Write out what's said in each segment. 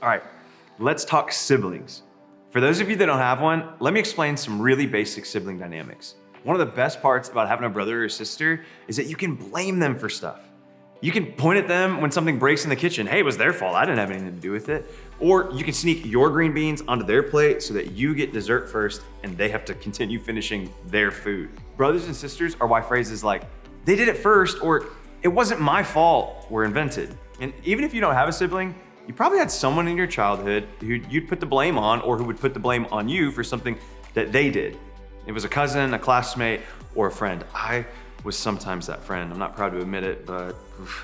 All right, let's talk siblings. For those of you that don't have one, let me explain some really basic sibling dynamics. One of the best parts about having a brother or sister is that you can blame them for stuff. You can point at them when something breaks in the kitchen. Hey, it was their fault. I didn't have anything to do with it. Or you can sneak your green beans onto their plate so that you get dessert first and they have to continue finishing their food. Brothers and sisters are why phrases like, they did it first, or it wasn't my fault, were invented. And even if you don't have a sibling, you probably had someone in your childhood who you'd put the blame on or who would put the blame on you for something that they did. It was a cousin, a classmate, or a friend. I was sometimes that friend. I'm not proud to admit it, but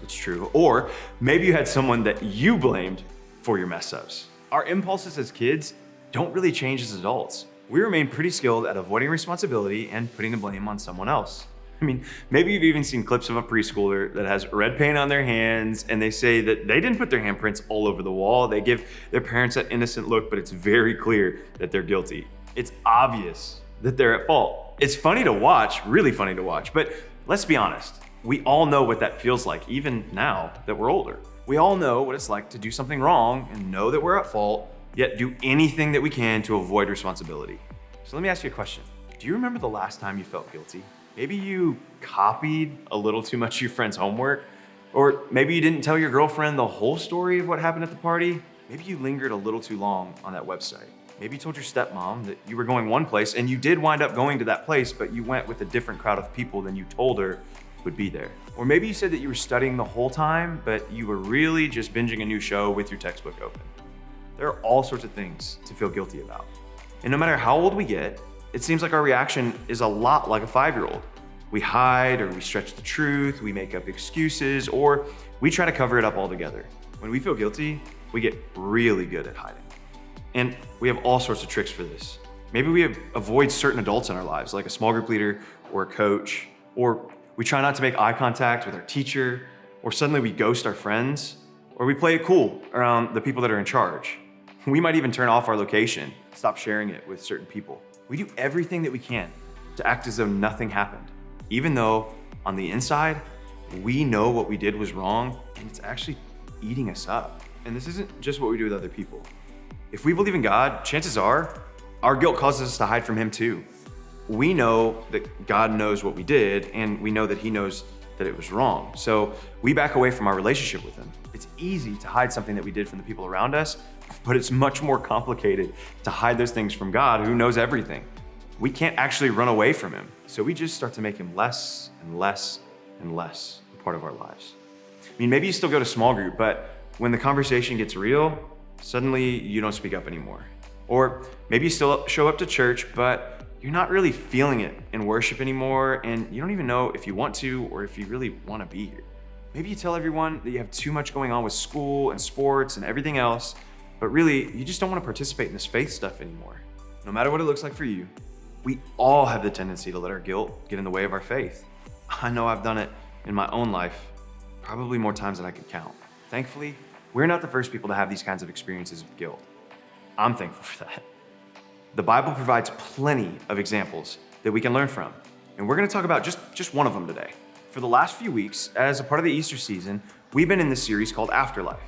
it's true. Or maybe you had someone that you blamed for your mess ups. Our impulses as kids don't really change as adults. We remain pretty skilled at avoiding responsibility and putting the blame on someone else. I mean, maybe you've even seen clips of a preschooler that has red paint on their hands and they say that they didn't put their handprints all over the wall. They give their parents that innocent look, but it's very clear that they're guilty. It's obvious that they're at fault. It's funny to watch, really funny to watch, but let's be honest. We all know what that feels like, even now that we're older. We all know what it's like to do something wrong and know that we're at fault, yet do anything that we can to avoid responsibility. So let me ask you a question. Do you remember the last time you felt guilty? Maybe you copied a little too much of your friend's homework, or maybe you didn't tell your girlfriend the whole story of what happened at the party. Maybe you lingered a little too long on that website. Maybe you told your stepmom that you were going one place and you did wind up going to that place, but you went with a different crowd of people than you told her would be there. Or maybe you said that you were studying the whole time, but you were really just binging a new show with your textbook open. There are all sorts of things to feel guilty about. And no matter how old we get, it seems like our reaction is a lot like a 5-year-old. We hide, or we stretch the truth, we make up excuses, or we try to cover it up altogether. When we feel guilty, we get really good at hiding. And we have all sorts of tricks for this. Maybe we avoid certain adults in our lives, like a small group leader or a coach, or we try not to make eye contact with our teacher, or suddenly we ghost our friends, or we play it cool around the people that are in charge. We might even turn off our location, stop sharing it with certain people. We do everything that we can to act as though nothing happened, even though on the inside, we know what we did was wrong and it's actually eating us up. And this isn't just what we do with other people. If we believe in God, chances are our guilt causes us to hide from Him too. We know that God knows what we did and we know that He knows that it was wrong. So we back away from our relationship with Him. It's easy to hide something that we did from the people around us, but it's much more complicated to hide those things from God, who knows everything. We can't actually run away from Him. So we just start to make Him less and less and less a part of our lives. I mean, maybe you still go to small group, but when the conversation gets real, suddenly you don't speak up anymore. Or maybe you still show up to church, but you're not really feeling it in worship anymore, and you don't even know if you want to or if you really want to be here. Maybe you tell everyone that you have too much going on with school and sports and everything else, but really, you just don't want to participate in this faith stuff anymore. No matter what it looks like for you, we all have the tendency to let our guilt get in the way of our faith. I know I've done it in my own life, probably more times than I could count. Thankfully, we're not the first people to have these kinds of experiences with guilt. I'm thankful for that. The Bible provides plenty of examples that we can learn from, and we're going to talk about just one of them today. For the last few weeks, as a part of the Easter season, we've been in this series called Afterlife.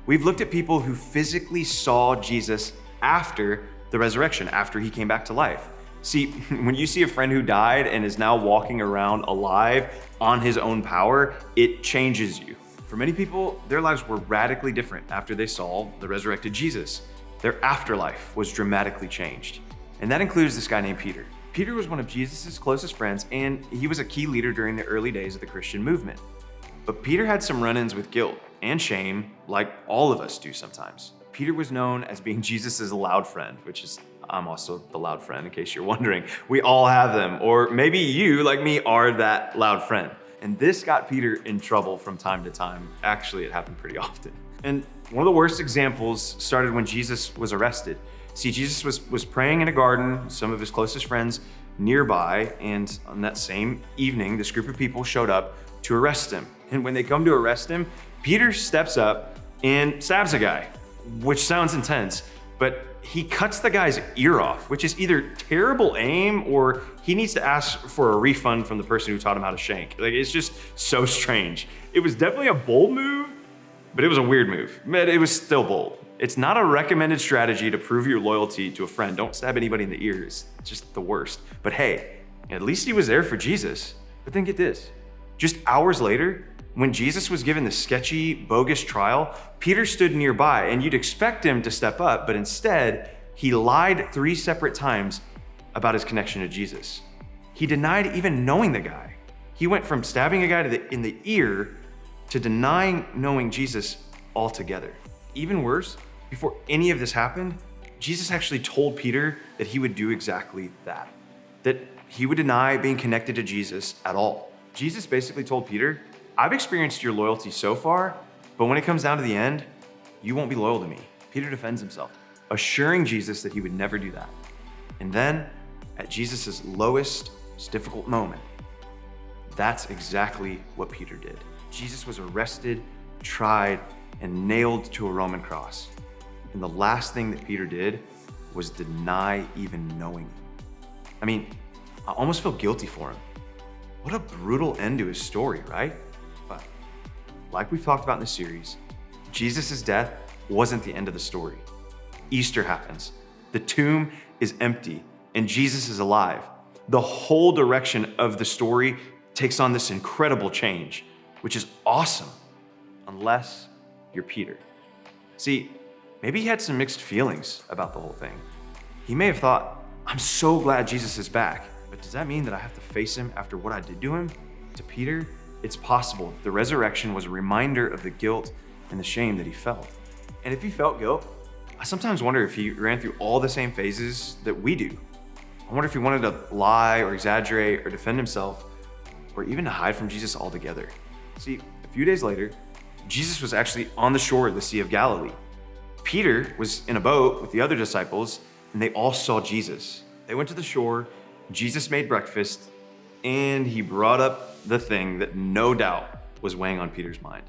We've looked at people who physically saw Jesus after the resurrection, after He came back to life. See, when you see a friend who died and is now walking around alive on his own power, it changes you. For many people, their lives were radically different after they saw the resurrected Jesus. Their afterlife was dramatically changed. And that includes this guy named Peter. Peter was one of Jesus' closest friends, and he was a key leader during the early days of the Christian movement. But Peter had some run-ins with guilt and shame, like all of us do sometimes. Peter was known as being Jesus' loud friend, which is, I'm also the loud friend, in case you're wondering. We all have them, or maybe you, like me, are that loud friend. And this got Peter in trouble from time to time. Actually, it happened pretty often. And one of the worst examples started when Jesus was arrested. See, Jesus was praying in a garden, some of his closest friends nearby, and on that same evening, this group of people showed up to arrest him. And when they come to arrest him, Peter steps up and stabs a guy, which sounds intense, but he cuts the guy's ear off, which is either terrible aim or he needs to ask for a refund from the person who taught him how to shank. Like, it's just so strange. It was definitely a bold move, but it was a weird move. But it was still bold. It's not a recommended strategy to prove your loyalty to a friend. Don't stab anybody in the ears. It's just the worst. But hey, at least he was there for Jesus. But then get this. Just hours later, when Jesus was given the sketchy, bogus trial, Peter stood nearby, and you'd expect him to step up, but instead, he lied 3 separate times about his connection to Jesus. He denied even knowing the guy. He went from stabbing a guy in the ear to denying knowing Jesus altogether. Even worse, before any of this happened, Jesus actually told Peter that he would do exactly that he would deny being connected to Jesus at all. Jesus basically told Peter, I've experienced your loyalty so far, but when it comes down to the end, you won't be loyal to me. Peter defends himself, assuring Jesus that he would never do that. And then, at Jesus' lowest, most difficult moment, that's exactly what Peter did. Jesus was arrested, tried, and nailed to a Roman cross. And the last thing that Peter did was deny even knowing him. I mean, I almost feel guilty for him. What a brutal end to his story, right? But like we've talked about in the series, Jesus' death wasn't the end of the story. Easter happens. The tomb is empty and Jesus is alive. The whole direction of the story takes on this incredible change, which is awesome, unless you're Peter. See, maybe he had some mixed feelings about the whole thing. He may have thought, I'm so glad Jesus is back, but does that mean that I have to face him after what I did to him? To Peter, it's possible the resurrection was a reminder of the guilt and the shame that he felt. And if he felt guilt, I sometimes wonder if he ran through all the same phases that we do. I wonder if he wanted to lie or exaggerate or defend himself, or even to hide from Jesus altogether. See, a few days later, Jesus was actually on the shore of the Sea of Galilee. Peter was in a boat with the other disciples, and they all saw Jesus. They went to the shore, Jesus made breakfast, and he brought up the thing that no doubt was weighing on Peter's mind.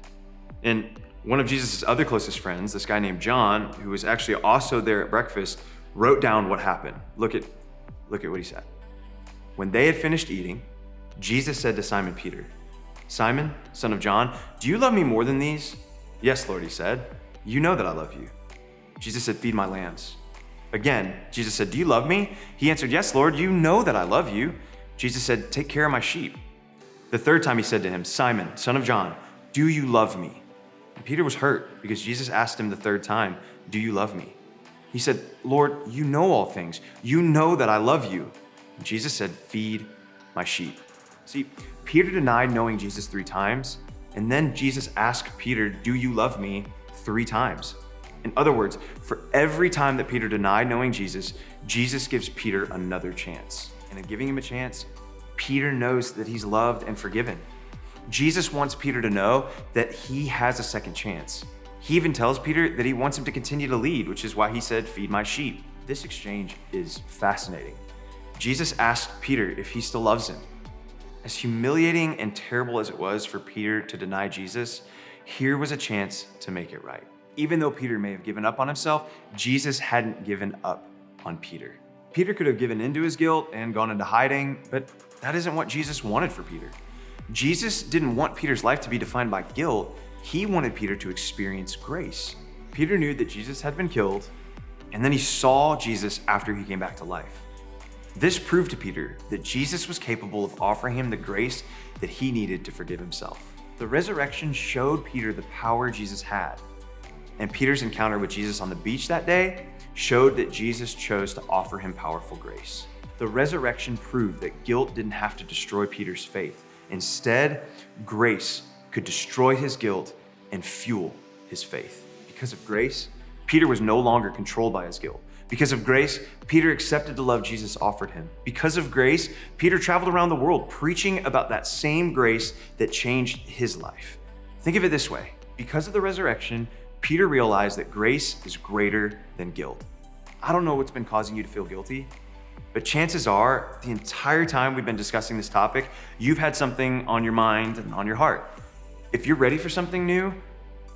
And one of Jesus' other closest friends, this guy named John, who was actually also there at breakfast, wrote down what happened. Look at what he said. When they had finished eating, Jesus said to Simon Peter, Simon, son of John, do you love me more than these? Yes, Lord, he said. You know that I love you. Jesus said, feed my lambs. Again, Jesus said, do you love me? He answered, yes, Lord, you know that I love you. Jesus said, take care of my sheep. The third time he said to him, Simon, son of John, do you love me? And Peter was hurt because Jesus asked him the third time, do you love me? He said, Lord, you know all things. You know that I love you. And Jesus said, feed my sheep. See, Peter denied knowing Jesus 3 times, and then Jesus asked Peter, do you love me 3 times? In other words, for every time that Peter denied knowing Jesus, Jesus gives Peter another chance. And in giving him a chance, Peter knows that he's loved and forgiven. Jesus wants Peter to know that he has a second chance. He even tells Peter that he wants him to continue to lead, which is why he said, feed my sheep. This exchange is fascinating. Jesus asked Peter if he still loves him. As humiliating and terrible as it was for Peter to deny Jesus, here was a chance to make it right. Even though Peter may have given up on himself, Jesus hadn't given up on Peter. Peter could have given into his guilt and gone into hiding, but that isn't what Jesus wanted for Peter. Jesus didn't want Peter's life to be defined by guilt. He wanted Peter to experience grace. Peter knew that Jesus had been killed, and then he saw Jesus after he came back to life. This proved to Peter that Jesus was capable of offering him the grace that he needed to forgive himself. The resurrection showed Peter the power Jesus had, and Peter's encounter with Jesus on the beach that day showed that Jesus chose to offer him powerful grace. The resurrection proved that guilt didn't have to destroy Peter's faith. Instead, grace could destroy his guilt and fuel his faith. Because of grace, Peter was no longer controlled by his guilt. Because of grace, Peter accepted the love Jesus offered him. Because of grace, Peter traveled around the world preaching about that same grace that changed his life. Think of it this way. Because of the resurrection, Peter realized that grace is greater than guilt. I don't know what's been causing you to feel guilty, but chances are the entire time we've been discussing this topic, you've had something on your mind and on your heart. If you're ready for something new,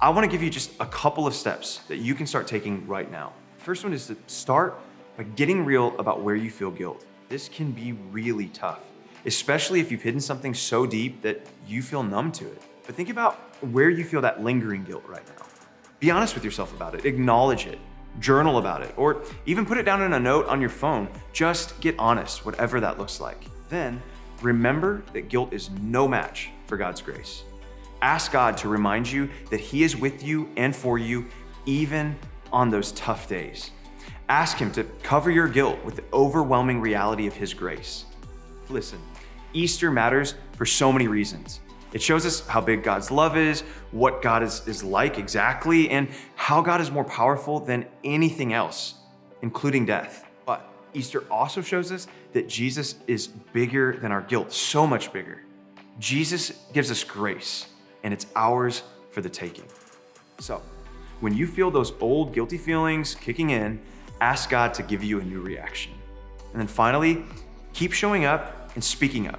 I want to give you just a couple of steps that you can start taking right now. First one is to start by getting real about where you feel guilt. This can be really tough, especially if you've hidden something so deep that you feel numb to it. But think about where you feel that lingering guilt right now. Be honest with yourself about it, acknowledge it, journal about it, or even put it down in a note on your phone. Just get honest, whatever that looks like. Then remember that guilt is no match for God's grace. Ask God to remind you that He is with you and for you, even on those tough days. Ask Him to cover your guilt with the overwhelming reality of His grace. Listen, Easter matters for so many reasons. It shows us how big God's love is, what God is like exactly, and how God is more powerful than anything else, including death. But Easter also shows us that Jesus is bigger than our guilt, so much bigger. Jesus gives us grace, and it's ours for the taking. So, when you feel those old guilty feelings kicking in, ask God to give you a new reaction. And then finally, keep showing up and speaking up.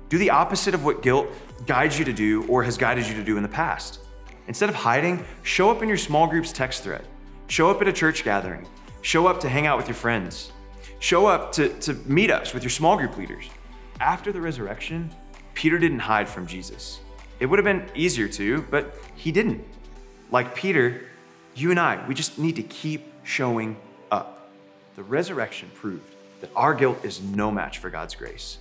Do the opposite of what guilt guides you to do or has guided you to do in the past. Instead of hiding, show up in your small group's text thread. Show up at a church gathering. Show up to hang out with your friends. Show up to meetups with your small group leaders. After the resurrection, Peter didn't hide from Jesus. It would have been easier to, but he didn't. Like Peter, you and I, we just need to keep showing up. The resurrection proved that our guilt is no match for God's grace.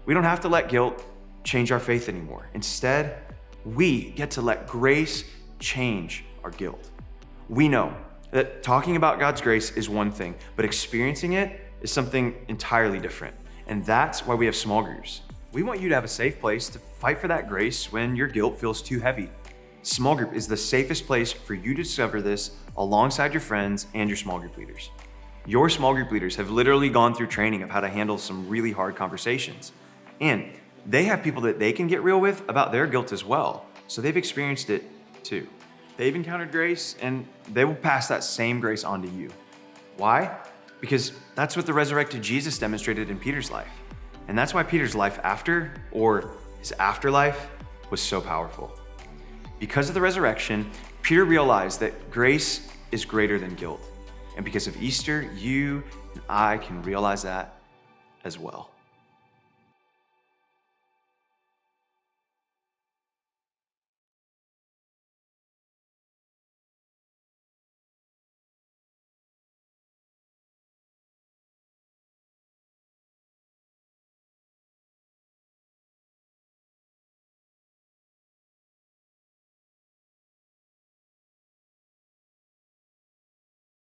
We don't have to let guilt change our faith anymore. Instead, we get to let grace change our guilt. We know that talking about God's grace is one thing, but experiencing it is something entirely different. And that's why we have small groups. We want you to have a safe place to fight for that grace when your guilt feels too heavy. Small group is the safest place for you to discover this alongside your friends and your small group leaders. Your small group leaders have literally gone through training of how to handle some really hard conversations. And they have people that they can get real with about their guilt as well. So they've experienced it too. They've encountered grace and they will pass that same grace on to you. Why? Because that's what the resurrected Jesus demonstrated in Peter's life. And that's why Peter's life after, or his afterlife, was so powerful. Because of the resurrection, Peter realized that grace is greater than guilt. And because of Easter, you and I can realize that as well.